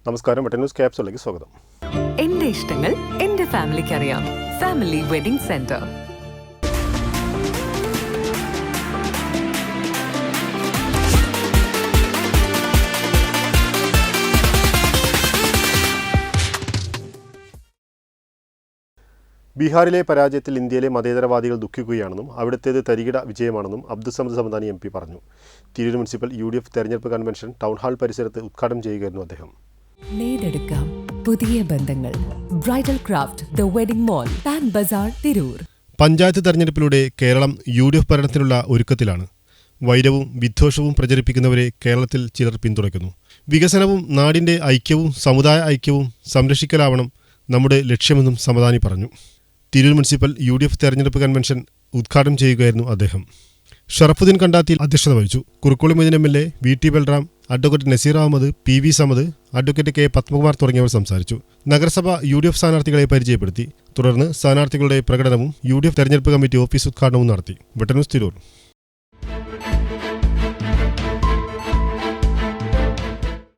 നമസ്കാരം, വെട്ടൻ ന്യൂസ് ക്യാപ്സിലേക്ക് സ്വാഗതം. എന്റെ ഇഷ്ടങ്ങൾ എന്റെ ഫാമിലിക്ക് അറിയാം. Family wedding centre. ബീഹാറിലെ പരാജയത്തിൽ ഇന്ത്യയിലെ മതേതരവാദികൾ ദുഃഖിക്കുകയാണെന്നും അവിടുത്തേത് തരികിട വിജയമാണെന്നും അബ്ദുസമദ് സമദാനി MP പറഞ്ഞു. തിരൂർ മുനിസിപ്പൽ UDF തെരഞ്ഞെടുപ്പ് കൺവെൻഷൻ ടൗൺഹാൾ പരിസരത്ത് ഉദ്ഘാടനം ചെയ്യുകയായിരുന്നു അദ്ദേഹം. നേടെടുക്കാം പുതിയ ബന്ധങ്ങൾ. Bridal craft the wedding mall, Pan Bazar, Tirur. Panchayat തെരഞ്ഞെടുപ്പിലൂടെ കേരളം UDF ഭരണത്തിനുള്ള ഒരുക്കത്തിലാണ്. വൈരവും വിദ്വേഷവും പ്രചരിപ്പിക്കുന്നവരെ കേരളത്തിൽ ചിലർ പിന്തുണയ്ക്കുന്നു. വികസനവും നാടിന്റെ ഐക്യവും സമുദായ ഐക്യവും സംരക്ഷിക്കലാവണം നമ്മുടെ ലക്ഷ്യമെന്നും സമദാനി പറഞ്ഞു. തിരൂർ മുനിസിപ്പൽ UDF തെരഞ്ഞെടുപ്പ് കൺവെൻഷൻ ഉദ്ഘാടനം ചെയ്യുകയായിരുന്നു അദ്ദേഹം. ഷറഫുദ്ദീൻ കണ്ടാത്തിൽ അധ്യക്ഷത വഹിച്ചു. Kurukkoli Moideen MLA, VT Balram, advocate Naseer Ahammed, PV Samad, advocate K Padmakumar തുടങ്ങിയവർ സംസാരിച്ചു. നഗരസഭ UDF സ്ഥാനാർത്ഥികളെ പരിചയപ്പെടുത്തി. തുടർന്ന് സ്ഥാനാർത്ഥികളുടെ പ്രകടനവും UDF തെരഞ്ഞെടുപ്പ് കമ്മിറ്റി ഓഫീസ് ഉദ്ഘാടനവും നടത്തി. വെട്ടൻ ന്യൂസ്, തിരൂർ.